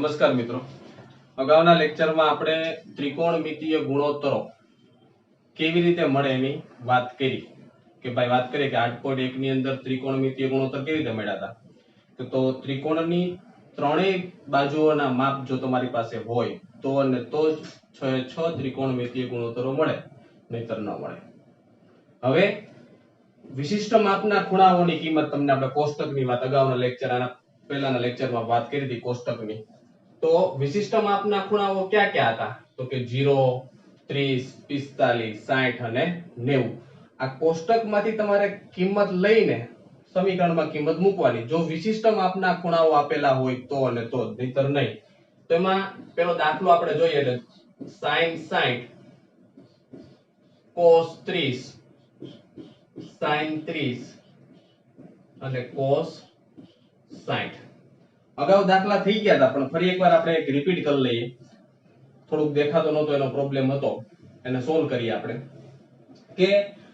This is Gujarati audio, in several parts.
નમસ્કાર મિત્રો, અગાઉના લેક્ચરમાં આપણે ત્રિકોણમિતીય ગુણોત્તરો કેવી રીતે મળે એની વાત કરી કે ભાઈ વાત કરીએ કે 8.1 ની અંદર ત્રિકોણમિતીય ગુણોત્તર કેવી રીતે મળ્યા હતા તો ત્રિકોણની ત્રણેય બાજુઓના માપ જો તમારી પાસે હોય તો અને તો જ 6 ત્રિકોણમિતીય ગુણોત્તરો મળે, નહીતર ન મળે. હવે વિશિષ્ટ માપના ખૂણાઓની કિંમત તમને આપણે કોષ્ટકની વાત અગાઉના લેક્ચર આના પહેલાના લેક્ચરમાં વાત કરી હતી કોષ્ટકની. તો વિશિષ્ટ માપના ખૂણાઓ ક્યાં ક્યાં હતા તો કે 0, 30, 45, 60 અને 90. આ કોષ્ટકમાંથી તમારે કિંમત લઈને સમીકરણમાં કિંમત મૂકવાની. જો વિશિષ્ટ માપના ખૂણાઓ આપેલા હોય તો અને તો જ, નહીતર નહીં. તો એમાં પેલો દાખલો આપણે જોઈએ એટલે sin 60 cos 30 sin 30 અને cos 60. અગાઉ દાખલા થઈ ગયા હતા પણ ફરી એકવાર આપણે એક રિપીટ કરી લઈએ. થોડુંક દેખાતો નહોતો એનો પ્રોબ્લેમ હતો, એને સોલ્વ કરીએ આપણે. કે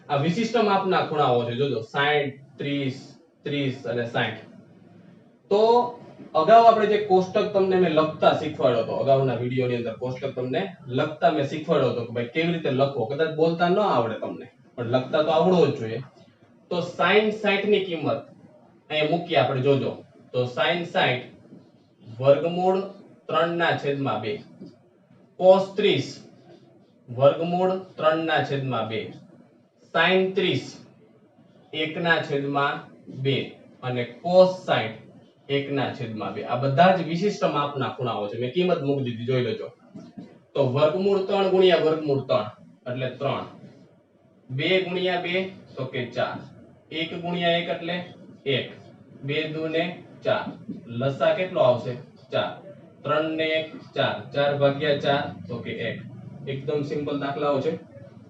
આ વિશિષ્ટ માપના ખૂણાઓ છે, જોજો 60, 30, 30 અને 60. તો અગાઉ આપણે જે કોષ્ટક તમને મેં લખતા શીખવાડ્યો હતો, અગાઉના વિડિયોની અંદર કોષ્ટક તમને લખતા મેં શીખવાડ્યો હતો કે ભાઈ કેવી રીતે લખવો. કદાચ બોલતા ન આવડે તમને પણ લખતા તો આવડવો જ જોઈએ. તો sin 60 ની કિંમત અહીંયા મૂકીએ આપણે, જોજો. તો sin 60 વર્ગમૂળ 3/2, cos 30 વર્ગમૂળ 3/2, sin 30 1/2 અને cos 60 1/2. આ બધા જ વિશિષ્ટ માપના ખૂણાઓ છે. મેં કિંમત મૂકી દીધી, જોઈ લેજો. તો વર્ગમૂળ 3 ગુણ્યા વર્ગમૂળ 3 એટલે 3, 2 ગુણ્યા 2 તો કે 4, 1 ગુણ્યા 1 એટલે 1, 2 દૂને 4, લસા કેટલો આવશે 4, 3 ને 1 4, 4 ભાગ્યા 4 તો કે 1. એકદમ સિમ્પલ દાખલાઓ છે.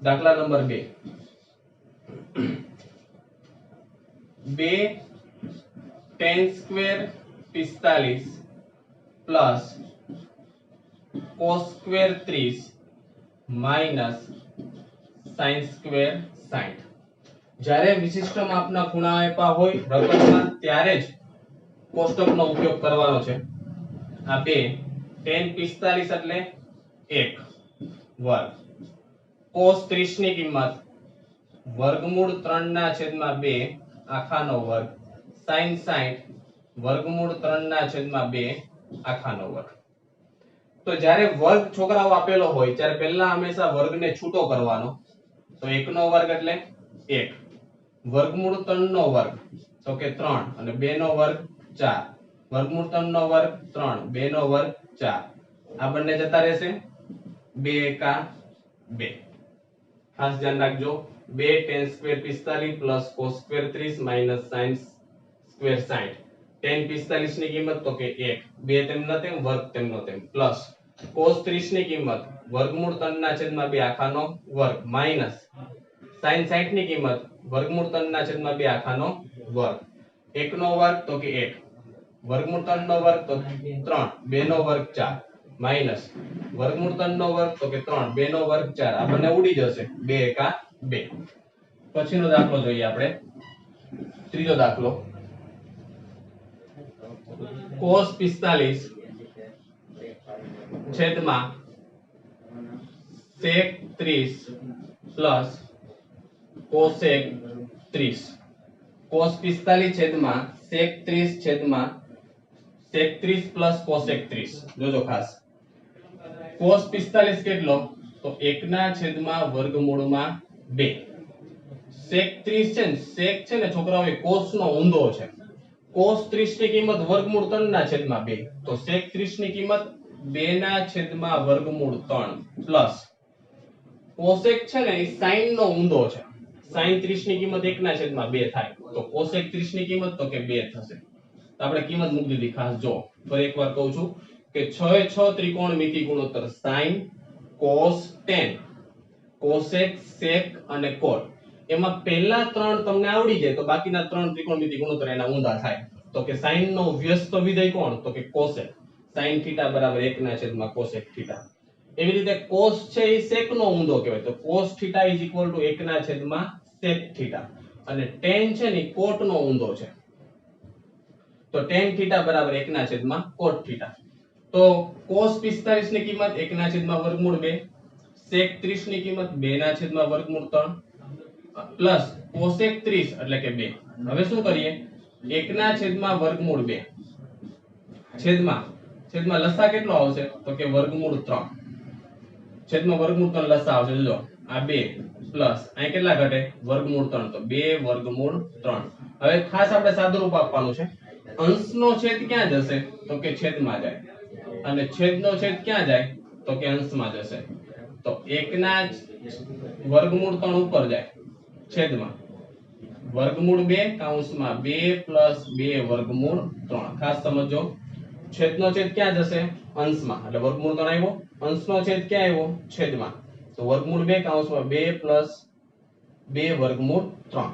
દાખલા number 2, 2 tan square 45 plus cos square 30 minus sin square 60. જ્યારે વિશિષ્ટ માપના ખૂણા આપ્યા હોય રકમમાં ત્યારે જ કોષ્ટકનો ઉપયોગ કરવાનો છે. આ 2 tan 45 એટલે 1 વર્ગ, cos 30 ની કિંમત વર્ગમૂળ 3/2 આખાનો વર્ગ, sin 60 વર્ગમૂળ 3/2 આખાનો વર્ગ. તો જ્યારે વર્ગ છોકરાઓ આપેલો હોય ત્યારે પહેલા હંમેશા વર્ગને છૂટો કરવાનો. તો 1 નો વર્ગ એટલે 1, વર્ગમૂળ 3 નો વર્ગ તો કે 3 અને 2 નો વર્ગ 4, વર્ગમૂળ 3 નો વર્ગ 3, 2 નો વર્ગ 4. આ બંને જતા રહેશે, 2 એકા 2. ખાસ ધ્યાન રાખજો, 2 tan square 45 plus cos square 30 minus sin square 60. tan 45 ની કિંમત તો કે 1, 2 તેમનો તેમ વર્ગ તેમનો તેમ, પ્લસ cos 30 ની કિંમત વર્ગમૂળ 3/2 આખાનો વર્ગ માઈનસ sin 60 ની કિંમત વર્ગમૂળ 3/2 આખાનો વર્ગ. 1 નો વર્ગ તો કે 1, વર્ગમૂળ 3 નો વર્ગ તો 3, 2 નો વર્ગ 4 માઈનસ વર્ગમૂળ 3 નો વર્ગ તો કે 3, 2 નો વર્ગ 4. આ બંને ઉડી જશે, 2 એકા 2. પછીનો દાખલો જોઈએ આપણે. ત્રીજો દાખલો, cos 45 છેદમાં sec 30 પ્લસ cosec 30. cos 45 છેદમાં sec 30 છેદમાં sec 30 પ્લસ cosec 30. જોજો ખાસ, cos 45 કેટલો તો 1/2 વર્ગમૂળમાં 2. sec 30 છે ને, sec છે ને છોકરાઓ એ cos નો ઊંધો છે. cos 30 ની કિંમત વર્ગમૂળ 3/2, તો sec 30 ની કિંમત 2/3 પ્લસ cosec છે ને એ sin નો ઊંધો છે. sin 30 ની કિંમત 1/2 થાય તો cosec 30 ની કિંમત તો કે 2 થશે. તો આપણે કિંમત મૂકી દીધી. ખાસ જો ફરી એકવાર કહું છું કે 6 ત્રિકોણમિતિ ગુણોત્તર sin, cos, tan, cosec, sec અને cot. એમાં પહેલા 3 તમને આવડી જાય તો બાકીના 3 ત્રિકોણમિતિ ગુણોત્તર એના ઊંધા થાય. તો કે sin નો વ્યસ્ત વિધેય કોણ તો કે cosec, sin θ બરાબર 1/2 cosec θ. એવી રીતે cos છે એ sec નો ઊંધો કહેવાય, તો cos θ = 1/sec θ. અને tan છે ને cot નો ઊંધો છે, તો tan θ બરાબર 1/cot θ. તો cos 45 ની કિંમત 1 ના છેદમાં વર્ગમૂળ 2, sec 30 ની કિંમત 2 ના છેદમાં વર્ગમૂળ 3 પ્લસ cosec 30 એટલે કે 2. હવે શું કરીએ? 1 ના છેદમાં વર્ગમૂળ 2 છેદમાં લસા કેટલો આવશે? તો કે વર્ગમૂળ 3 છેદમાં વર્ગમૂળ 3 લસા આવશે. જો આ 2 પ્લસ અહીં કેટલા ઘટે? વર્ગમૂળ 3, તો 2 વર્ગમૂળ 3. હવે ખાસ આપણે સાદુરૂપ આપવાનું છે. અંશનો છેદ ક્યાં જશે? તો કે છેદમાં જાય, અને છેદનો છેદ ક્યાં જાય? તો કે અંશમાં જશે. તો 1 ના વર્ગમૂળ 3 ઉપર જાય, છેદમાં વર્ગમૂળ 2 કૌંસમાં 2 પ્લસ 2 વર્ગમૂળ 3. ખાસ સમજો, છેદનો છેદ ક્યાં જશે? અંશમાં, એટલે વર્ગમૂળ 3 આવ્યો. અંશનો છેદ ક્યાં આવ્યો? છેદમાં, તો વર્ગમૂળ 2 કૌંસમાં 2 પ્લસ 2 વર્ગમૂળ 3.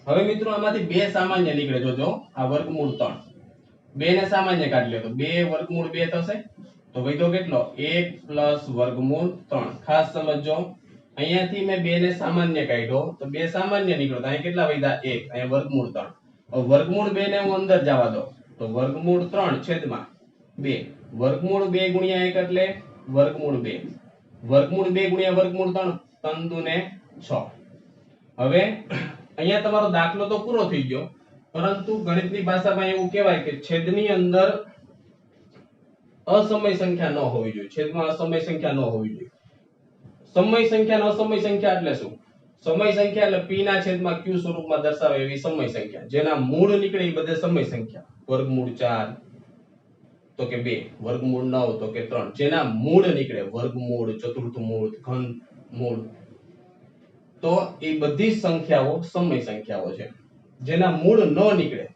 હવે મિત્રો આમાંથી 2 સામાન્ય નીકળે. જોજો આ વર્ગમૂળ 3, 2 ને સામાન્ય કાઢી લે તો 2 વર્ગમૂળ 2 થશે. તો વધ્યો કેટલો? 1 પ્લસ વર્ગમૂળ 3. ખાસ સમજો, અહીંયાથી મેં 2 ને સામાન્ય કાઢ્યો તો 2 સામાન્ય નીકળ્યો, તો અહીં કેટલા વધ્યા? 1. અહીં વર્ગમૂળ 3. હવે વર્ગમૂળ 2 ને હું અંદર જવા દો તો વર્ગમૂળ 3 છેદમાં 2. વર્ગમૂળ 2 ગુણ્યા 1 એટલે વર્ગમૂળ 2. વર્ગમૂળ 2 ગુણ્યા વર્ગમૂળ 3, 3 દુ ને 6. હવે અહીંયા તમારો દાખલો તો પૂરો થઈ ગયો, પરંતુ ગણિતની ભાષામાં એવું કહેવાય કે છેદની અંદર અસમય સંખ્યા ન હોવી જોઈએ. છેદમાં અસમય સંખ્યા ન હોવી જોઈએ. સમય સંખ્યા અને અસમય સંખ્યા એટલે શું? સમય સંખ્યા એટલે p ના છેદમાં q સ્વરૂપમાં દર્શાવે એવી સમય સંખ્યા. જેના મૂળ નીકળે એ બધે સમય સંખ્યા. વર્ગમૂળ 4 તો કે 2, વર્ગમૂળ 9 તો કે 3. જેના મૂળ નીકળે, વર્ગમૂળ, ચતુર્થ મૂળ, ઘન મૂળ, તો એ બધી સંખ્યાઓ સમય સંખ્યાઓ છે. જેના મૂળ ન નીકળે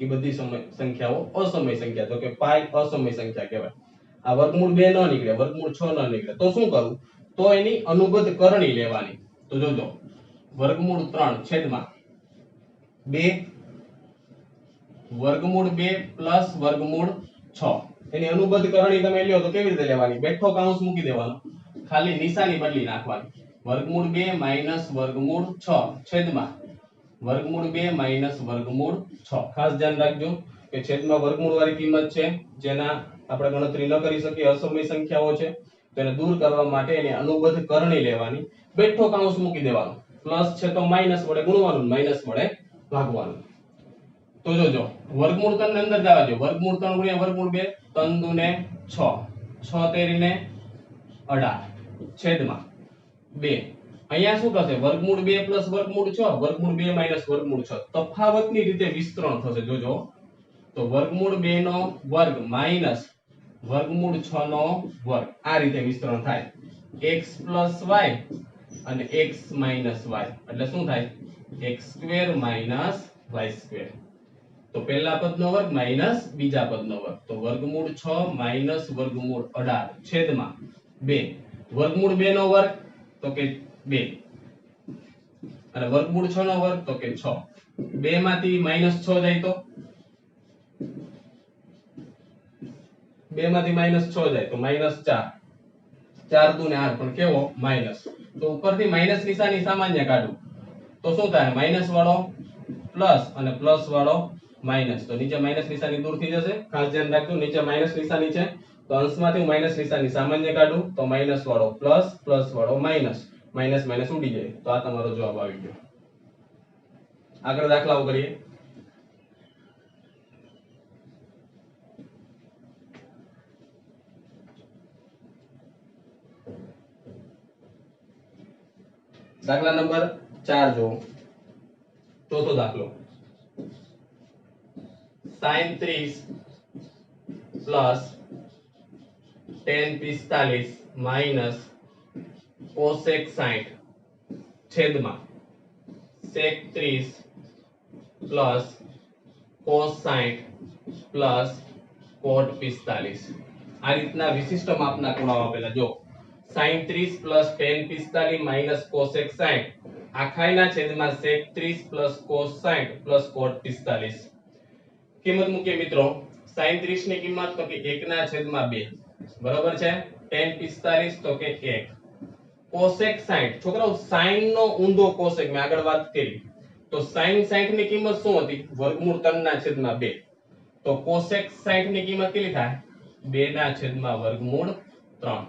એ બધી સમય સંખ્યાઓ અસમય સંખ્યા, તો કે પાઈ અસમય સંખ્યા કહેવાય. આ વર્ગમૂળ 2 ન નીકળે, વર્ગમૂળ 6 ન નીકળે, તો શું કરવું? તો એની અનુબદ્ધ કરણી લેવાની. તો જોજો, વર્ગમૂળ 3 છેદમાં 2, વર્ગમૂળ 2 પ્લસ વર્ગમૂળ 6. એની અનુબદ્ધ કરણી તમે લ્યો તો કેવી રીતે લેવાની? બેઠો કૌંસ મૂકી દેવાનો, ખાલી નિશાની બદલી નાખવાની. વર્ગમૂળ 2 માઈનસ વર્ગમૂળ 6 છેદમાં વર્ગમૂળ 2 માઈનસ વર્ગમૂળ 6. ખાસ ધ્યાન રાખજો કે છેદમાં વર્ગમૂળ વાળી કિંમત છે, જેના આપણે ગણતરી ન કરી શકીએ, અસમય સંખ્યાઓ છે. તેને દૂર કરવા માટે એની અનુબદ્ધ કરણી લેવાની, બેઠો કૌંસ મૂકી દેવાનો. પ્લસ છે તો માઈનસ વડે ગુણવાનું, માઈનસ વડે ભાગવાનું. તો જોજો, વર્ગમૂળ 3 ને અંદર જવા દો. વર્ગમૂળ 3 ગુણ્યા વર્ગમૂળ 2, 3 દુ ને 6, 6 તેરી ને 18 છેદમાં 2. અહીંયા શું થશે? વર્ગમૂળ 2 પ્લસ વર્ગમૂળ 6, વર્ગમૂળ 2 માઈનસ વર્ગમૂળ 6. તફાવતની રીતે વિસ્તરણ થશે. જોજો, તો વર્ગમૂળ 2 નો વર્ગ માઈનસ વર્ગમૂળ 6 નો વર્ગ. આ રીતે વિસ્તરણ થાય. x y અને x y એટલે શું થાય? x² minus y². તો પહેલા પદનો વર્ગ માઈનસ બીજા પદનો વર્ગ, તો વર્ગમૂળ 6 માઈનસ વર્ગમૂળ 18 છેદમાં 2. વર્ગમૂળ 2 નો વર્ગ તો કે 2, અને વર્ગમૂળ 6 નો વર્ગ તો કે 6. 2 માંથી માઈનસ 6 જાય તો 2 માંથી માઈનસ 6 જાય તો માઈનસ 4. 4 દુ ને 8, પણ કેવો? માઈનસ. તો ઉપરથી માઈનસ નિશાની સામાન્ય કાઢું તો શું થાય? માઈનસ વાળો પ્લસ અને પ્લસ વાળો માઈનસ. તો નીચે માઈનસ નિશાની દૂર થઈ જશે. ખાસ ધ્યાન રાખજો, નીચે માઈનસ નિશાની છે તો અંશમાંથી હું માઈનસ નિશાની સામાન્ય કાઢું તો માઈનસ વાળો પ્લસ, પ્લસ વાળો માઈનસ, માઈનસ માઈનસ ઉડી જાય. તો આ તમારો જવાબ આવી ગયો. આગળ દાખલાઓ કરીએ. દાખલા નંબર 4 જો, ચોથો દાખલો. sin 30 plus tan 45 minus cosec 60 છેદમાં sec 30 plus cos 60 plus cot 45. આ રીતના વિશિષ્ટ માપના ખૂણાઓ આપેલા. જો, sin 30 plus tan 45 minus cosec 60 આખાઈના છેદમાં sec 30 plus cos 60 plus cot 45. કિંમત મૂકીએ મિત્રો. sin 30 ની કિંમત તો કે 1 ના છેદમાં 2, બરાબર છે. tan 45 તો કે 1. cosec 60, છોકરાઓ sin નો ઊંધો cosec મેં આગળ વાત કરી. તો sin 60 ની કિંમત શું હતી? વર્ગમૂળ 3 ના છેદમાં 2. તો cosec 60 ની કિંમત કેટલી થાય? 2 ના છેદમાં વર્ગમૂળ 3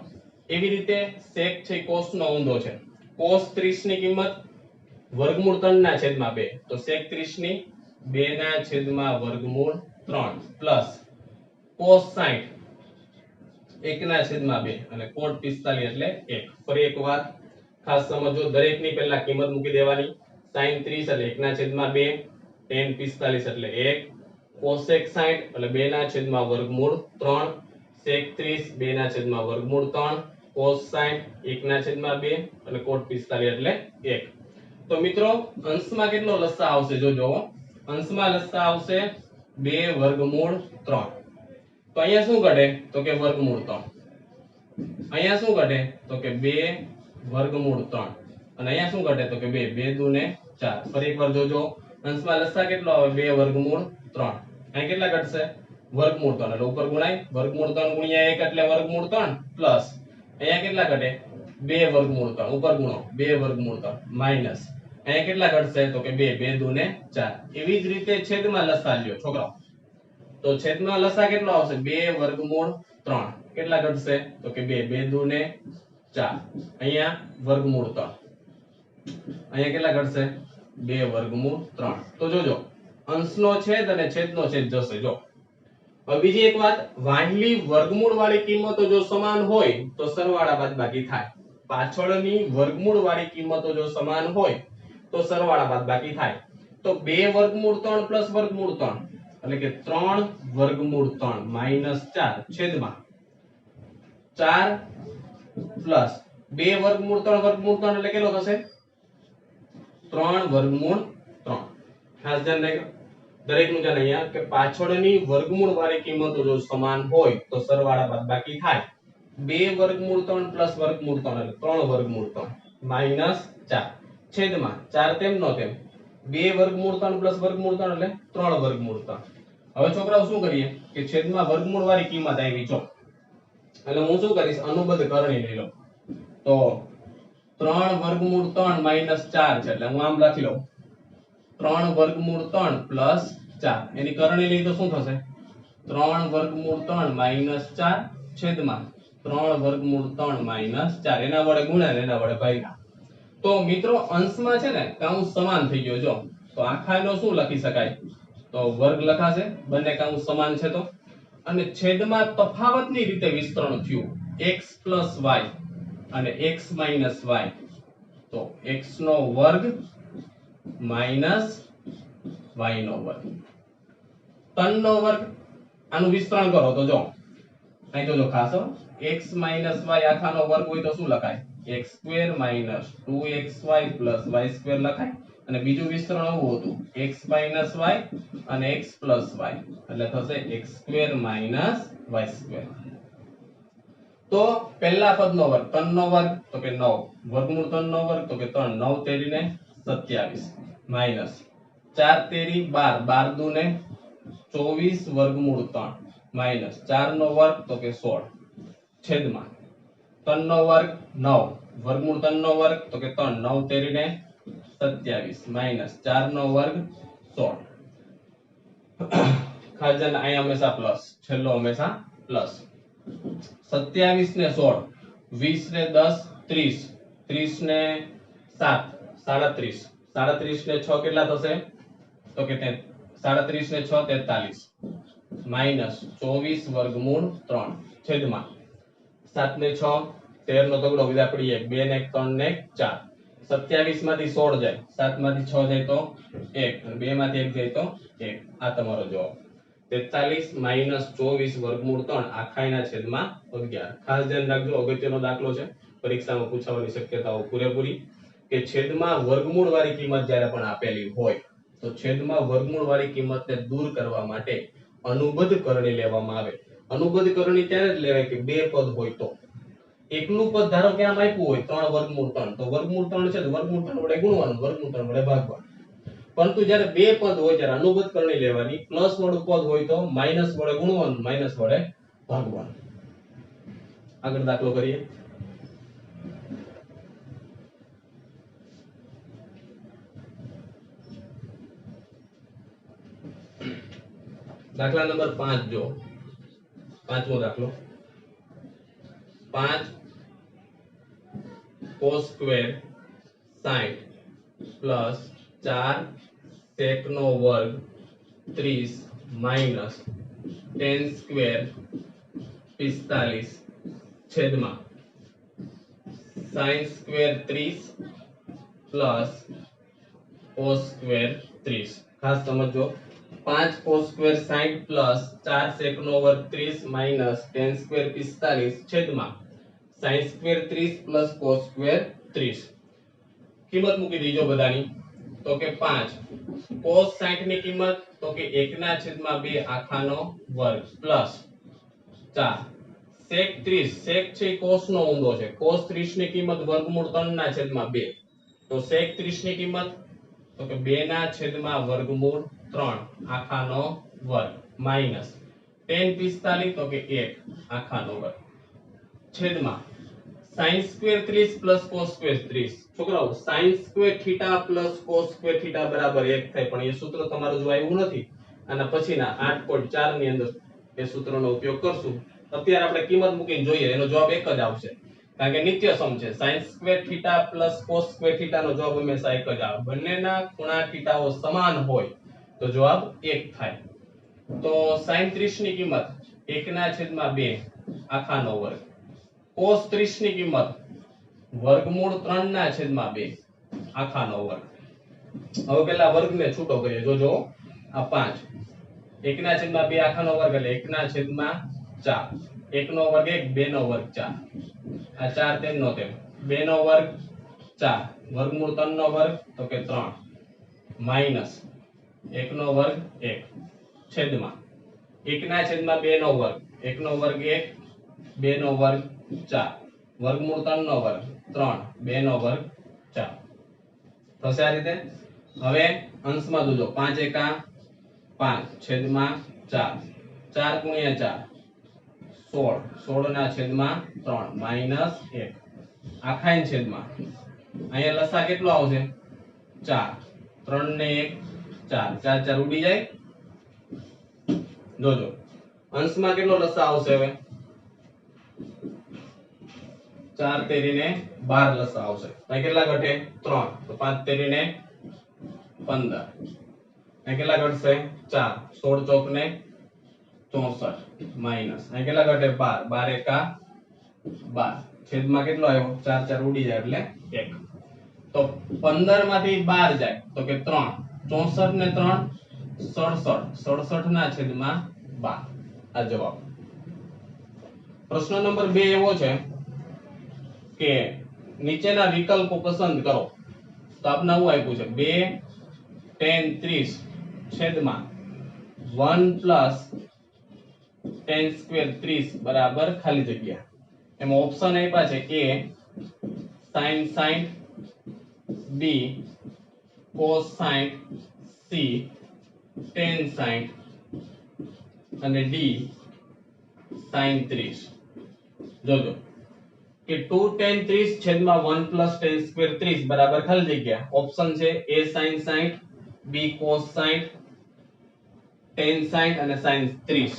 એવી રીતે sec છે cos નો ઊંધો છે cos 30 ની કિંમત વર્ગમૂળ 3 ના છેદમાં 2 તો sec 30 ની 2 ના છેદમાં વર્ગમૂળ 3 પ્લસ cos 60 1 ના છેદમાં 2 અને cot 45 એટલે 1 ફરી એક વાત ખાસ સમજો દરેકની પહેલા કિંમત મૂકી દેવાની sin 30 એટલે 1 ના છેદમાં 2 tan 45 એટલે 1 cosec 60 એટલે 2 ના છેદમાં વર્ગમૂળ 3 sec 30 2 ના છેદમાં વર્ગમૂળ 3 cos 60 1 ના છેદમાં 2 અને cot 45 એટલે 1 તો મિત્રો અંશમાં કેટલો લસા આવશે જોજો અંશમાં લસા આવશે 2 વર્ગમૂળ 3 તો અહીંયા શું ઘટે તો કે વર્ગમૂળ 3 અહીંયા શું ઘટે તો કે 2 વર્ગમૂળ 3 અને અહીંયા શું ઘટે તો કે 2 2 દુ ને 4 ફરી એકવાર જોજો અંશમાં લસા કેટલો આવે 2 વર્ગમૂળ 3 અહીં કેટલા ઘટશે વર્ગમૂળ 3 એટલે ઉપર ગુણાય વર્ગમૂળ 3 ગુણ્યા 1 એટલે વર્ગમૂળ 3 પ્લસ અહીંયા કેટલા ઘટે 2 વર્ગમૂળ 3 ઉપર ગુણો 2 વર્ગમૂળ 3 માઈનસ અહીંયા કેટલા ઘટશે તો કે 2 2 દુ ને 4 એવી જ રીતે છેદમાં લસા લ્યો છોકરાઓ તો છેદમાં લસા કેટલો આવશે 2 વર્ગમૂળ 3 કેટલા ઘટશે તો કે 2 2 દુ ને 4 અહીંયા વર્ગમૂળ 3 અહીંયા કેટલા ઘટશે 2 વર્ગમૂળ 3 તો જોજો અંશનો છેદ અને છેદનો છેદ જશે જો હવે બીજી એક વાત વાહિલી વર્ગમૂળ વાળી કિંમતો જો સમાન હોય તો સરવાળા બાદબાકી થાય પાછળની વર્ગમૂળ વાળી કિંમતો જો સમાન હોય તો સરવાળા બાદબાકી થાય તો 2 વર્ગમૂળ 3 પ્લસ વર્ગમૂળ 3 એટલે કે 3 વર્ગમૂળ 3 માઈનસ 4 છેદમાં 4 પ્લસ 2 વર્ગમૂળ 3 વર્ગમૂળ 3 એટલે કેટલો થશે 3 વર્ગમૂળ 3 ખાસ ધ્યાન રાખજો દરેકનું ધ્યાન અહીંયા કે પાછળની વર્ગમૂળ વાળી કિંમતો જો સમાન હોય તો સરવાળા બાદબાકી થાય 2 વર્ગમૂળ 3 પ્લસ વર્ગમૂળ 3 એટલે 3 વર્ગમૂળ 3 માઈનસ 4 છેદમાં 4 તેમ નો તેમ 2 વર્ગમૂળ 3 પ્લસ વર્ગમૂળ 3 એટલે 3 વર્ગમૂળ 3 હવે છોકરાઓ શું કરીએ કે છેદમાં વર્ગમૂળ વાળી કિંમત આવી જો એટલે હું શું કરીશ અનુબદ્ધ કરણી લઈ લઉં તો 3 વર્ગમૂળ 3 માઈનસ 4 છે એટલે હું આમ લખી લઉં 3 વર્ગમૂળ 3 પ્લસ 4 એની કરણી લઈ તો શું થશે 3 વર્ગમૂળ 3 માઈનસ 4 છેદમાં 3 વર્ગમૂળ 3 માઈનસ 4 એના વડે ગુણ્યા એના વડે ભાગ્યા તો મિત્રો અંશમાં છે ને કૌંસ સમાન થઈ ગયો જો તો આખાનો શું લખી શકાય તો વર્ગ લખાશે બંને કૌંસ સમાન છે તો અને છેદમાં તફાવતની રીતે વિસ્તરણ થયું x y અને x y તો x નો વર્ગ માઈનસ y નો વર્ગ 3 નો વર્ગ આનું વિસ્તરણ કરો તો જો અહીં જોજો ખાસ x y આખાનો વર્ગ હોય તો શું લખાય x² - 2xy + y² લખાય અને બીજું વિસ્તરણ આવું હતું x - y અને x + y એટલે થશે x² - y². તો પહેલા પદનો વર્ગ 3 નો વર્ગ તો કે 9 વર્ગમૂળ 3 નો વર્ગ તો કે 3 9 તેરી ને 27 માઈનસ 4 તેરી 12 12 દુ ને 24 વર્ગમૂળ 3 માઈનસ 4 નો વર્ગ તો કે 16 છેદમાં 3 નો વર્ગ 9 વર્ગમૂળ 3 નો વર્ગ તો કે 3 9 તેરી ને 27 માઈનસ 4 નો વર્ગ 16 ખાસ ધ્યાન અહીંયા હંમેશા પ્લસ છેલ્લો હંમેશા પ્લસ 27 ને 16 20 ને 10 30 30 ને 7 37 37 ને 6 કેટલા થશે તો કે 37 ને 6 43 માઈનસ 24 વર્ગમૂળ 3 છેદમાં 7 ને 6 13 નો તગડો વિદા પડીએ 2 ને 3 ને 4 27 માંથી 16 જાય 7 માંથી 6 જાય તો 1 અને 2 માંથી 1 જાય તો 1 આ તમારો જવાબ 43 માઈનસ 24 વર્ગમૂળ 3 આખાઈના છેદમાં 11 ખાસ ધ્યાન રાખજો અગત્યનો દાખલો છે પરીક્ષામાં પૂછાવાની શક્યતાઓ પૂરેપૂરી કે છેદમાં વર્ગમૂળ વાળી કિંમત જ્યારે પણ આપેલી હોય તો છેદમાં વર્ગમૂળ વાળી કિંમતને દૂર કરવા માટે અનુબદ્ધ કરણી લેવામાં આવે અનુબદ્ધ કરણી ત્યારે જ લેવાય કે બે પદ હોય તો એકલું પદ ધારો કે આમ આપ્યું હોય 3 વર્ગમૂળ 3 તો વર્ગમૂળ 3 છે તો વર્ગમૂળ 3 વડે ગુણવાનું વર્ગમૂળ 3 વડે ભાગવાનું પરંતુ જ્યારે બે પદ હોય ત્યારે અનુબદ્ધ કરણી લેવાની પ્લસ વાળું પદ હોય તો માઈનસ વડે ગુણવાનું માઈનસ વડે ભાગવાનું આગળ દાખલો કરીએ દાખલા નંબર 5 જો પાંચમો દાખલો 5 cos સ્ક્વેર 60 પ્લસ 4 sec નો વર્ગ 30 માઈનસ tan સ્ક્વેર 45 છેદમાં sin square 30 plus cos square 30. ખાસ સમજો 5 cos સ્ક્વેર 60 પ્લસ 4 sec નો વર્ગ 30 માઈનસ tan સ્ક્વેર 45 છેદમાં sin square 30 plus cos square 30. કિંમત મૂકી દીજો બધાની. તો કે 5 cos 60 ની કિંમત તો કે 1/2 આખાનો વર્ગ પ્લસ 4 sec 30 sec છે cos નો ઊંધો છે cos 30 ની કિંમત વર્ગમૂળ 3/2 તો sec 30 ની કિંમત તો કે 2/વર્ગમૂળ 3 આખાનો વર્ગ માઈનસ tan 45 તો કે 1 આખાનો વર્ગ છેદમાં sin square 30 plus cos square 30. છોકરાઓ sin square theta plus cos square theta બરાબર 1 થાય પણ એ સૂત્ર તમારું જો આવ્યું નથી અને પછીના 8.4 ની અંદર એ સૂત્રનો ઉપયોગ કરશું. અત્યારે આપણે કિંમત મૂકીને જોઈએ એનો જવાબ એક જ આવશે કારણ કે નિત્ય સમ છે. sin square theta plus cos square theta નો જવાબ હંમેશા એક જ આવે. બંનેના ખૂણા થીટાઓ સમાન હોય તો જવાબ 1 થાય. તો sin 30 ની કિંમત 1/2 આખાનો વર્ગ cos 30 ની કિંમત વર્ગમૂળ 3/2 આખાનો વર્ગ. હવે પેલા વર્ગને છૂટો કરીએ. જોજો આ 5 1/2 આખાનો વર્ગ એટલે 1/4 1 નો વર્ગ 1 2 નો વર્ગ 4 આ 4 તેમ નો તેમ 2 નો વર્ગ 4 વર્ગમૂળ 3 નો વર્ગ તો કે 3 માઈનસ 1 નો વર્ગ 1 છેદમાં 1/2 નો વર્ગ 1 નો વર્ગ 1 2 નો વર્ગ 4 વર્ગમૂળ 3 નો વર્ગ 3 2 નો વર્ગ 4 થશે આ રીતે. હવે અંશમાં જોજો 5 એકા 5 છેદમાં 4 4 ગુણ્યા 4 16 ના છેદમાં 3 માઈનસ 1 આખાઈન છેદમાં અહીંયા લસા કેટલો આવશે 4 3 ને 1 4 4 4 ઉડી જાય. જોજો અંશમાં કેટલો લસા આવશે હવે 4 તેરીને 12 લસા આવશે. અહીં કેટલા ઘટે 3 તો 5 તેરીને 15 અહીં કેટલા ઘટશે 4 16 ચોક ને 64 માઈનસ અહીં કેટલા ઘટે 12 12 એકા 12 છેદમાં કેટલો આવ્યો 4 4 ઉડી જાય એટલે 1. તો 15 માંથી 12 જાય તો કે 3 64 ને 3 67 67 ના છેદમાં 12 આ જવાબ. પ્રશ્ન નંબર 2 એવો છે કે નીચેના વિકલ્પો પસંદ કરો. તો આપને આવું આપ્યું છે 2 tan 30 છેદમાં 1 પ્લસ tan સ્ક્વેર 30 બરાબર ખાલી જગ્યા. એમાં ઓપ્શન આપ્યા છે a sin 60 b cos 60 c tan 60 અને d sin 30. જોજો કે 2 tan 30 છેદમાં 1 plus tan સ્ક્વેર 30 બરાબર ખાલી જગ્યા. ઓપ્શન છે a sin 60 b cos 60 tan 60 અને sin 30.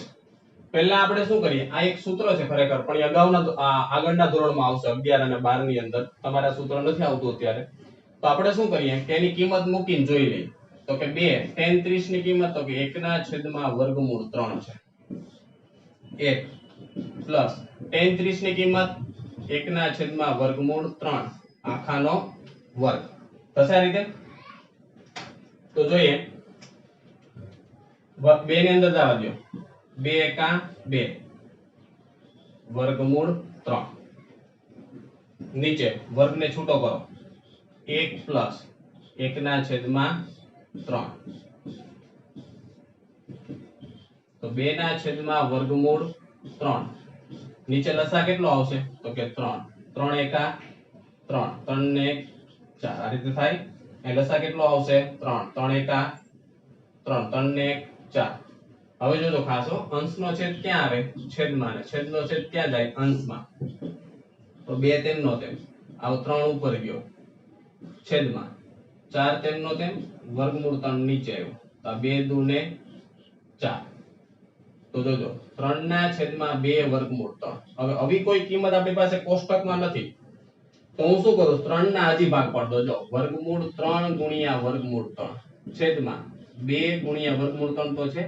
પહેલા આપણે શું કરીએ આ એક સૂત્ર છે ખરેખર પણ એ અગાઉના આગળના ધોરણમાં આવશે 11 અને 12 ની અંદર તમારા સૂત્ર નથી આવતું અત્યારે. તો આપણે શું કરીએ કે એની કિંમત મૂકીને જોઈ લઈએ. તો કે 2 tan 30 ની કિંમત તો કે 1/વર્ગમૂળ 3 છે 1 પ્લસ tan 30 ની કિંમત 1/વર્ગમૂળ 3 આખાનો વર્ગ થશે આ રીતે. તો જોઈએ 2 ની અંદર જવા દો 2 એકા 2 વર્ગમૂળ 3 નીચે વર્ગને છૂટો કરો 1 પ્લસ 1/3 તો 2/વર્ગમૂળ 3 નીચે લસા કેટલો આવશે તો કે 3 3 એકા 3 3 ને 1 4 આ રીતે થાય. અહીં લસા કેટલો આવશે 3 3 એકા 3 3 ને 1 4. હવે જોજો ખાસ અંશનો છેદ ક્યાં આવે છેદમાં ને છેદનો છેદ ક્યાં જાય અંશમાં. તો 2 તેમનો તેમ આવ 3 ઉપર ગયો છેદમાં 4 તેમનો તેમ વર્ગમૂળ 3 નીચે આવ્યો તો 2 દુ ને 4. તો જોજો 3/2 વર્ગમૂળ 3. હવે આવી કોઈ કિંમત આપણી પાસે કોષ્ટકમાં નથી તો હું શું કરું 3 ના હજી ભાગ પાડ દો. જો વર્ગમૂળ 3 ગુણ્યા વર્ગમૂળ 3 છેદમાં 2 ગુણ્યા વર્ગમૂળ 3 તો છે,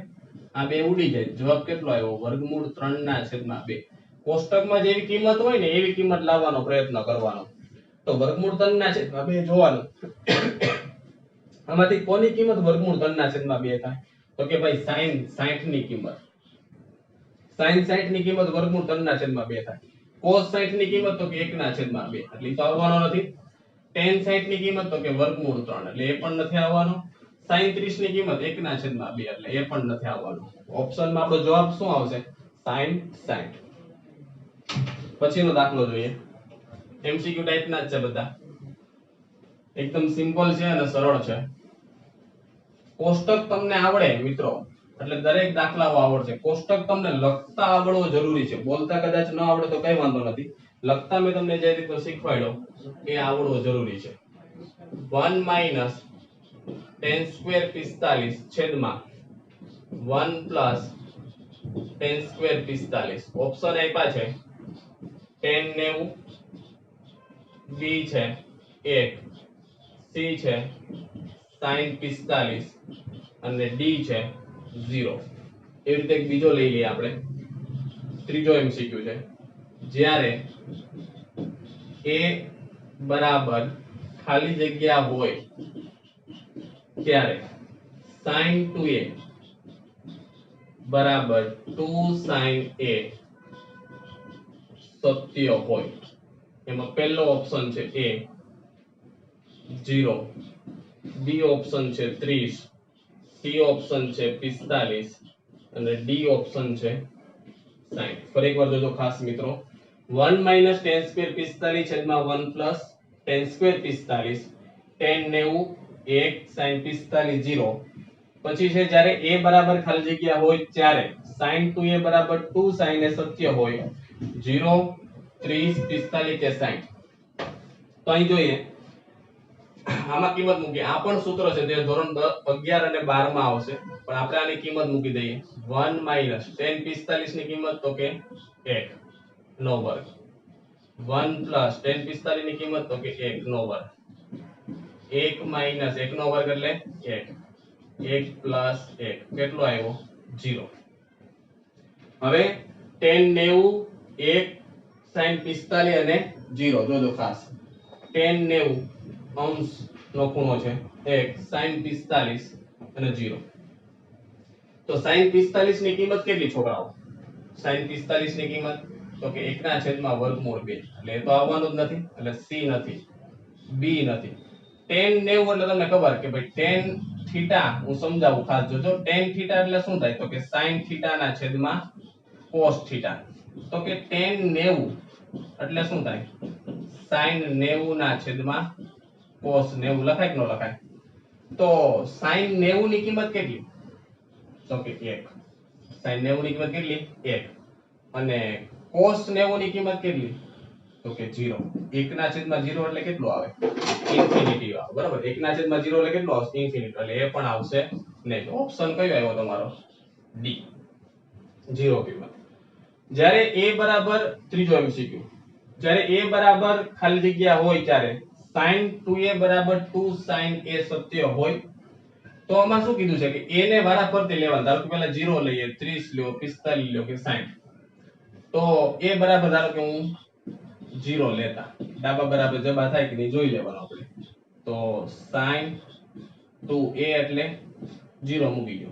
આ બે ઉડી જાય. જવાબ કેટલો આવ્યો? વર્ગમૂળ 3 ના છેદમાં 2. કોષ્ટકમાં જેવી કિંમત હોય ને એવી કિંમત લાવવાનો પ્રયત્ન કરવાનો. તો વર્ગમૂળ 3 ના છેદમાં 2 જોવાનું. આમાંથી કોની કિંમત વર્ગમૂળ 3 ના છેદમાં 2 થાય? તો કે ભાઈ sin 60 ની કિંમત. sin 60 ની કિંમત વર્ગમૂળ 3 ના છેદમાં 2 થાય. cos 60 ની કિંમત તો કે 1 ના છેદમાં 2 એટલે તો આવવાનો નથી. tan 60 ની કિંમત તો કે વર્ગમૂળ 3 એટલે એ પણ નથી આવવાનો. sin 30 ની કિંમત 1 ના છેદમાં 2 એટલે એ પણ નથી આવવાનો. ઓપ્શનમાં આપણો જવાબ શું આવશે? sin 60. પછીનો દાખલો જોઈએ. MCQ ટાઈપના જ છે બધા. એકદમ સિમ્પલ છે અને સરળ છે. કોષ્ટક તમને આવડે મિત્રો એટલે દરેક દાખલાઓ આવડશે. કોષ્ટક તમને લખતા આવડવો જરૂરી છે. બોલતા કદાચ ન આવડે તો કઈ વાંધો નથી. લખતા મેં તમને જે રીતે શીખવાડ્યો એ આવડવો જરૂરી છે. 1 tan સ્ક્વેર 45 છેદમાં 1 tan સ્ક્વેર 45. ઓપ્શન આપ્યા છે tan 90, B છે 1, C છે sin 45 અને D છે 0. એવી રીતે એક બીજો લઈ લઈએ આપણે. ત્રીજો MCQ છે. જ્યારે A બરાબર ખાલી જગ્યા હોય ત્યારે sin 2A બરાબર 2 sin A સત્ય હોય. એમાં પહેલો ઓપ્શન છે A 0, B ઓપ્શન છે 30, C ઓપ્શન છે 45 અને D ઓપ્શન છે 60. ફરી એકવાર જોજો ખાસ મિત્રો. 1 tan સ્ક્વેર 45 છેદમાં 1 tan સ્ક્વેર 45 tan 90 1 sin 45 0. પછી છે જ્યારે A બરાબર ખાલી જગ્યા હોય ત્યારે sin 2A બરાબર 2 sin A સત્ય હોય 0, 30, 45 કે 60. તો અહીં જોઈએ આમાં કિંમત મૂકી. આ પણ સૂત્ર છે તે ધોરણ 11 અને 12 માં આવશે પણ આપણે આની કિંમત મૂકી દઈએ. 1 tan 45 ની કિંમત તો કે 1 નો વર્ગ. 1 tan 45 ની કિંમત તો કે 1 નો વર્ગ. 1 1 નો વર્ગ એટલે 1. 1 1 કેટલો આવ્યો? 0. હવે tan 90 1 sin 45 અને 0 જોજો ખાસ. tan 90 અંશ નો ખૂણો છે 1 sin 45 અને 0. તો sin 45 ની કિંમત કેટલી છોકરાઓ? sin 45 ની કિંમત તો કે 1 ના છેદમાં વર્ગમૂળ 2 એટલે એ તો આવવાનું જ નથી એટલે C નથી, B નથી. tan 90 એટલે તમને ખબર કે ભાઈ tan થીટા હું સમજાવું ખાસ જોજો. tan થીટા એટલે શું થાય? તો કે sin થીટા ના છેદમાં cos થીટા. તો કે tan 90 એટલે શું થાય? sin 90 ના છેદમાં cos 90 લખાય કે ન લખાય? તો sin 90 ની કિંમત કેટલી? તો કે 1. sin 90 ની કિંમત કેટલી? 1. અને cos 90 ની કિંમત કેટલી? તો કે 0. 1 ના છેદમાં 0 એટલે કેટલું આવે? ઇન્ફિનિટી આવે. બરાબર. 1 ના છેદમાં 0 એટલે કેટલું આવશે? ઇન્ફિનિટી. એટલે એ પણ આવશે નહીં. ઓપ્શન કયો આવ્યો તમારો? D 0 કિંમત. જ્યારે A બરાબર ત્રીજો MCQ. જ્યારે A બરાબર ખાલી જગ્યા હોય ત્યારે sin 2A બરાબર 2 sin A સત્ય હોય તો આમાં શું કીધું છે કે A ને વારાફરતી લેવાનું. ધારો કે પહેલા 0 લઈએ, 30 લ્યો, 45 લ્યો કે 60. તો A બરાબર ધારો કે હું 0 લેતા. ડાબા બરાબર જબા થાય કે નહીં જોઈ લેવાનું આપણે. તો sin 2A એટલે 0 મૂકી દો.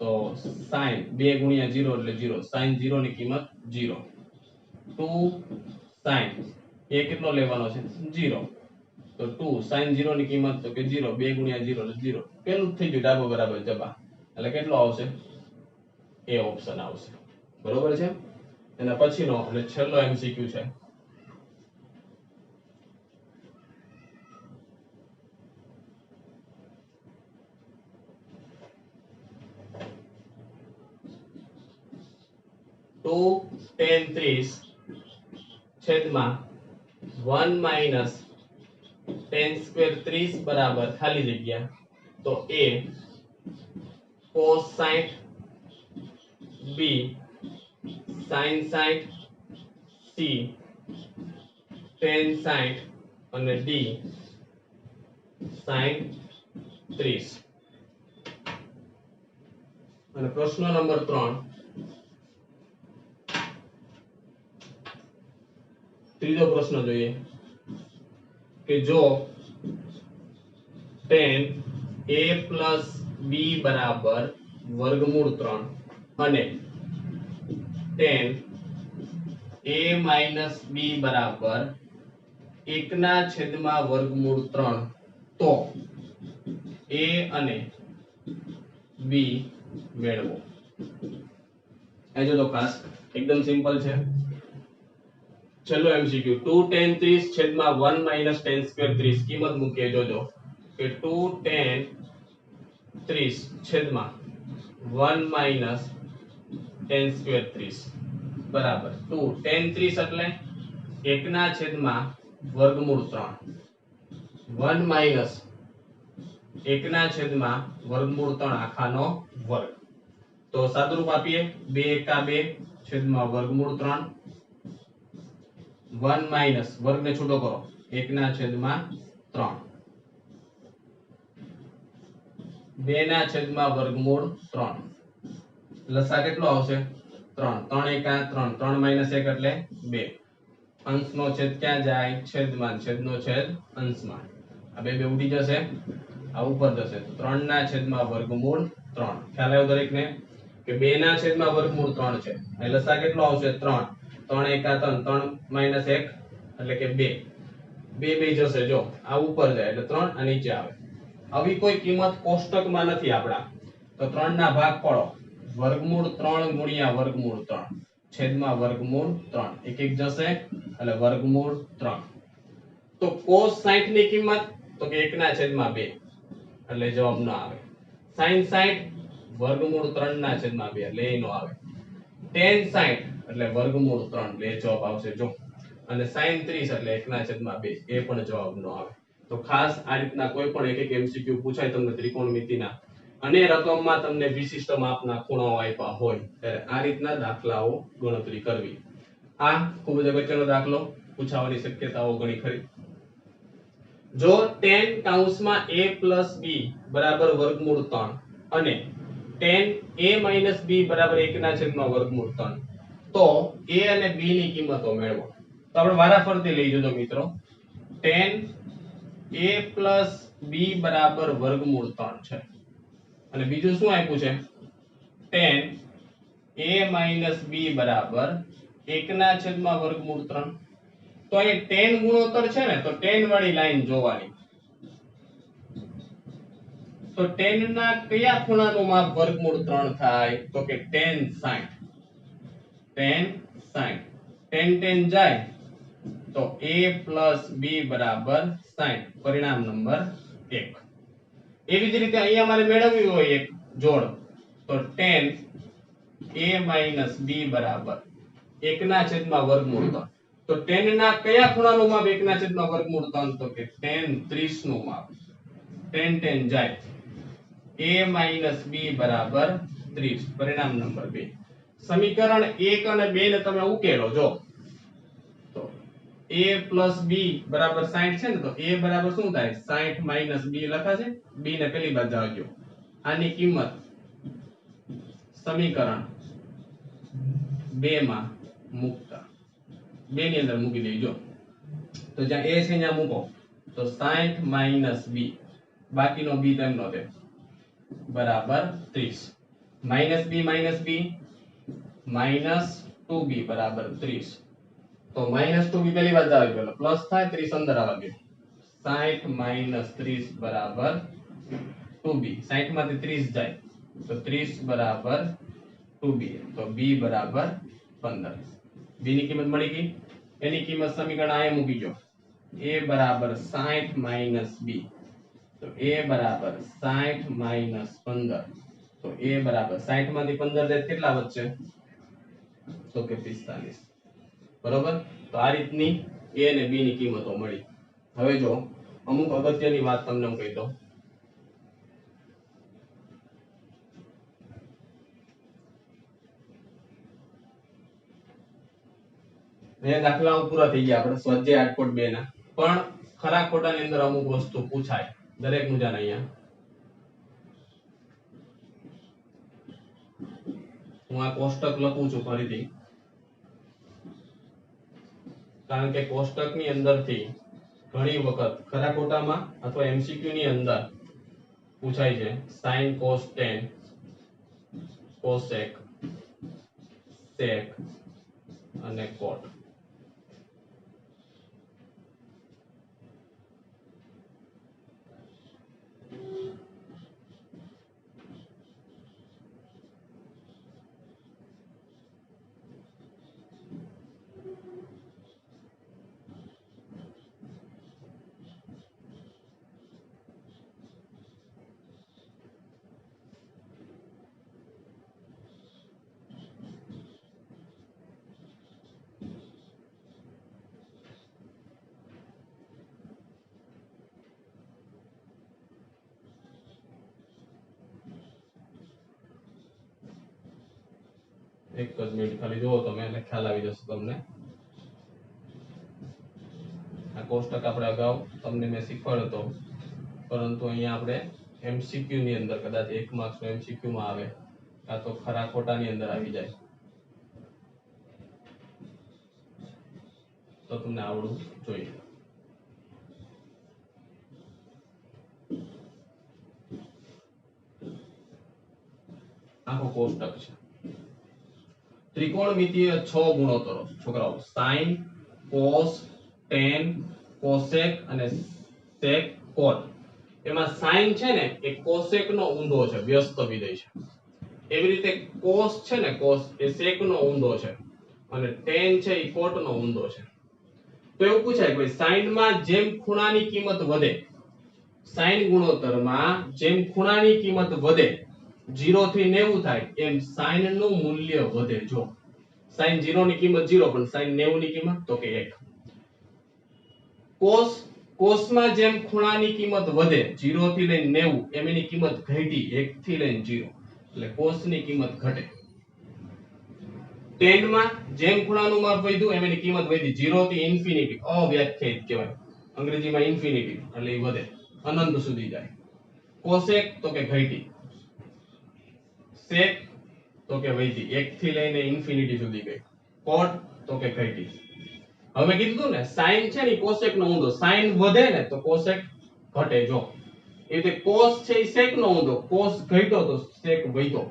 તો sin 2 ગુણ્યા 0 એટલે 0. sin 0 ની કિંમત 0. 2 sin A કેટલો લેવાનો છે? 0. તો 2 sin 0 ની કિંમત તો કે 0. 2 ગુણ્યા 0 એટલે 0. પેલું થઈ ગયું ડાબો બરાબર જબા. એટલે કેટલો આવશે? A ઓપ્શન આવશે. બરોબર છે? એના પછીનો એટલે છેલ્લો MCQ છે. tan 30 છેદમાં 1 tan સ્ક્વેર 30 બરાબર ખાલી જગ્યા તો A cos 60 B sin 60, C tan 60 અને D sin 30. અને પ્રશ્ન નંબર 3, ત્રીજો પ્રશ્ન જોઈએ કે જો tan a plus b બરાબર વર્ગમૂળ 3 અને tan a minus b બરાબર 1 ના છેદમાં વર્ગમૂળ 3 તો a અને b મેળવો. આ જો તો ખાસ એકદમ સિમ્પલ છે. ચલો એમસીક્યુ 2 tan 30 છેદમાં 1 minus tan square 30 કિંમત મૂકીએ. જોજો કે 2 tan 30 છેદમાં 1 minus tan square 30 બરાબર 2 tan 30 એટલે 1 ના છેદમાં વર્ગમૂળ 3 1 minus 1 ના છેદમાં વર્ગમૂળ 3 આખાનો વર્ગ. તો સાદુરૂપ આપીએ 2 એકા 2 છેદમાં વર્ગમૂળ 3 1 minus વર્ગને છૂટો કરો 1 ના છેદમાં 3 2 ના છેદમાં વર્ગમૂળ 3 લસા કેટલો આવશે 3 3 એકા 3 3 minus 1 એટલે 2 અંશનો છેદ ક્યાં જાય છેદમાં છેદનો છેદ અંશમાં આ બે ઉડી જશે આ ઉપર જશે તો 3 ના છેદમાં વર્ગમૂળ 3 ખ્યાલ આવ્યો દરેકને કે 2 ના છેદમાં વર્ગમૂળ 3 છે એટલે લસા કેટલો આવશે 3 3 એકા 3 3 minus 1 એટલે કે 2 2 જશે જો આ ઉપર જાય એટલે 3 આ નીચે આવે. આવી કોઈ કિંમત કોષ્ટકમાં નથી આપડા તો 3 ના ભાગ પાડો વર્ગમૂળ 3 ગુણ્યા વર્ગમૂળ 3 છેદમાં વર્ગમૂળ 3 એક એક જશે એટલે વર્ગમૂળ 3 તો cos 60 ની કિંમત તો કે 1 ના છેદમાં 2 એટલે જવાબ ન આવે. sin 60 વર્ગમૂળ 3 ના છેદમાં 2 એટલે એ નો આવે. tan 60 એટલે વર્ગમૂળ 3 એટલે જવાબ આવશે જો. અને sin 30 એટલે 1 ના છેદમાં 2 એ પણ જવાબ ન આવે. તો ખાસ આ રીતના કોઈ પણ એક એક MCQ પૂછાય તમને ત્રિકોણમિતિના અને રકમમાં તમને વિશિષ્ટ માપના ખૂણાઓ આપ્યા હોય ત્યારે આ રીતના દાખલાઓ ગણતરી કરવી. આ ખૂબ જ અગત્યનો દાખલો પૂછાવાની શક્યતાઓ ઘણી ખરી. જો tan કૌંસમાં a + b બરાબર વર્ગમૂળ 3 અને tan a - b બરાબર 1 ના છેદમાં વર્ગમૂળ 3 તો a અને b ની કિંમતો મેળવો. તો આપણે વારાફરતી લઈ જજો મિત્રો. tan a + b બરાબર વર્ગમૂળ 3 છે અને બીજું શું આપ્યું છે tan a - b બરાબર 1 ના છેદમાં વર્ગમૂળ 3 તો અહીં tan ગુણોત્તર છે ને તો tan વાળી લાઈન જોવાની. તો tan ના કયા ખૂણાનું માપ વર્ગમૂળ 3 થાય તો કે tan 60 tan 60 tan જાય તો a + b બરાબર 60 પરિણામ નંબર 1. એવી જ રીતે અહીંયા મારે મેળવવી હોય એક જોડ તો tan a - b બરાબર 1 ના છેદમાં વર્ગમૂળ 3 તો tan ના કયા ખૂણાનું માપ 1 ના છેદમાં વર્ગમૂળ 3 તો કે tan 30 નું માપ. tan જાય a - b બરાબર 30 પરિણામ નંબર 2. સમીકરણ 1 અને 2 ને તમે ઉકેલો જો તો a + b બરાબર 60 છે ને તો a બરાબર શું થાય 60 - b લખાશે b ને પેલી બાજુ આવજો આની કિંમત સમીકરણ 2 માં મૂકતા 2 ની અંદર મૂકી દેજો તો જ્યાં a છે ત્યાં મૂકો તો 60 - b બાકીનો b તેમનો છે બરાબર 30 -b -2b બરાબર 30 તો -2b પેલી બાજુ આવી ગયો પ્લસ થાય 30 અંદર આવવા ગયો 60 - 30 બરાબર 2b 60 માંથી 30 જાય તો 30 બરાબર 2b તો b બરાબર 15 b ની કિંમત મળી ગઈ. એની કિંમત સમીકરણ આ મૂકી દો a બરાબર 60 - b તો a બરાબર 60 - 15 તો a બરાબર 60 માંથી 15 જાય કેટલા વધશે તો કે 45 બરોબર. તો આ રીતની a અને b ની કિંમતો મળી. હવે જો અમુક અગત્યની વાત તમને હું કહી દઉં. એ દાખલાઓ પૂરા થઈ ગયા આપણે સ્વાધ્યાય 8.2 ના. પણ ખરા ખોટાની અંદર અમુક વસ્તુ પૂછાય દરેક મુજાને અહીંયા. હું આ કોષ્ટક લખું છું ફરીથી, કારણ કે કોષ્ટકની અંદરથી ઘણી વખત ખરા ખોટામાં અથવા એમસીક્યુ ની અંદર પૂછાય છે sin cos tan cosec sec અને cot. એક જ મિનિટ ખાલી જોવો તમે એટલે ખ્યાલ આવી જશે તમને. આ કોષ્ટક આપણે અગાઉ તમને મેં શીખવાડ્યો હતો, પરંતુ અહીંયા આપણે એમસીક્યુ ની અંદર કદાચ 1 માર્ક્સ નો એમસીક્યુ માં આવે કાં તો ખરા ખોટાની અંદર આવી જાય તો તમને આવડવું જોઈએ. આખો કોષ્ટક છે. ત્રિકોણમિતિય 6 ગુણોત્તરો છોકરાઓ sin cos tan cosec અને sec cot. એમાં sin છે ને એ cosec નો ઊંધો છે, વ્યસ્ત વિધેય છે. એવી રીતે cos છે ને cos એ sec નો ઊંધો છે અને tan છે એ cot નો ઊંધો છે. તો એવું પૂછાય કે sin માં જેમ ખૂણાની કિંમત વધે, sin ગુણોત્તરમાં જેમ ખૂણાની કિંમત વધે 0 થી 90 થાય એમ sin નું મૂલ્ય વધે. જો sin 0 ની કિંમત 0 પણ sin 90 ની કિંમત તો કે 1. cos માં જેમ ખૂણાની કિંમત વધે 0 થી લઈને 90 એમ એની કિંમત ઘટી 1 થી લઈને 0 એટલે cos ની કિંમત ઘટે. tan માં જેમ ખૂણાનું માપ વધ્યું એમ એની કિંમત વધી 0 થી ઇન્ફિનિટી, અવ્યાખ્યાયિત કહેવાય અંગ્રેજીમાં ઇન્ફિનિટી એટલે એ વધે, અનંત સુધી જાય. cosec તો કે ઘટી, sec તો કે વધી 1 થી લઈને ઇન્ફિનિટી સુધી ગઈ, cot તો કે ઘટી. હવે કીધું ને sin છે ને cosec નો ઊંધો, sin વધે ને તો cosec ઘટે. જો એ રીતે cos છે એ sec નો ઊંધો, cos ઘટ્યો તો sec વધ્યો,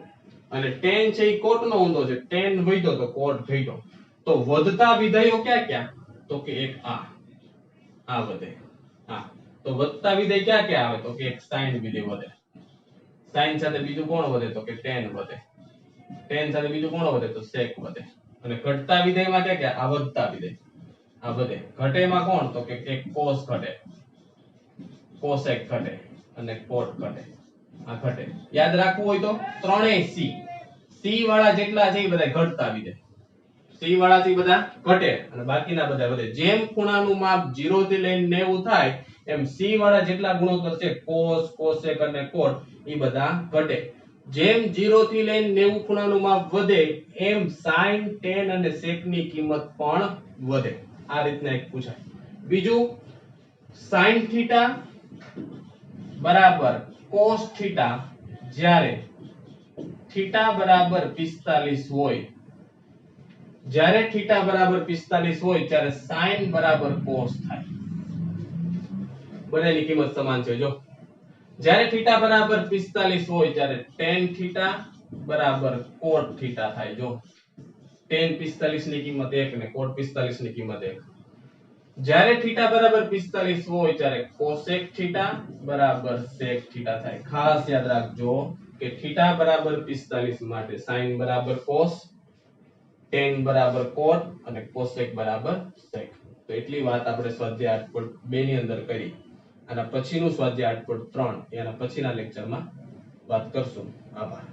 અને tan છે એ cot નો ઊંધો છે, tan વધ્યો તો cot ઘટ્યો. તો વધતા વિધેયો ક્યાં ક્યાં તો કે એક આ વધે. હા, તો વધતા વિધેય ક્યાં ક્યાં આવે તો કે એક sin વિધેય વધે. sin સાથે બીજું કોણ વધે તો કે tan વધે. tan સાથે બીજું કોણ વધે તો sec વધે. અને ઘટતા વિધેયમાં ક્યાં ક્યાં આ વધતા વિધેય આ વધે. ઘટેમાં કોણ તો કે એક cos ઘટે, cosec ઘટે અને cot ઘટે. આ ઘટે. યાદ રાખવું હોય તો ત્રણેય c વાળા જેટલા છે એ બધા ઘટતા વિધેય, c વાળા થી બધા ઘટે અને બાકીના બધા વધે. જેમ ખૂણાનું માપ 0 થી લઈને 90 થાય એમ c વાળા જેટલા ગુણોત્તર છે cos cosec અને cot એ બધા ઘટે. જેમ 0 થી લઈને 90 ખૂણાનું માપ વધે એમ sin tan અને sec ની કિંમત પણ વધે. આ રીતના એક પૂછાય. બીજું sin theta બરાબર cos theta જ્યારે theta બરાબર 45 હોય, જ્યારે theta બરાબર 45 હોય ત્યારે sin બરાબર cos થાય. બંનેની કિંમત સમાન છે. જો જ્યારે theta બરાબર 45 હોય ત્યારે tan theta બરાબર cot theta થાય. જો tan 45 ની કિંમત 1 ને cot 45 ની કિંમત 1. જ્યારે theta બરાબર 45 હોય ત્યારે cosec theta બરાબર sec theta થાય. ખાસ યાદ રાખજો કે theta બરાબર 45 માટે sin બરાબર cos, tan બરાબર cot અને cosec બરાબર sec. તો એટલી વાત આપણે સ્વાધ્યાય 8.2 ની અંદર કરી. આના પછીનું સ્વાધ્યાય 8.3 એના પછીના લેક્ચરમાં વાત કરશું. આભાર.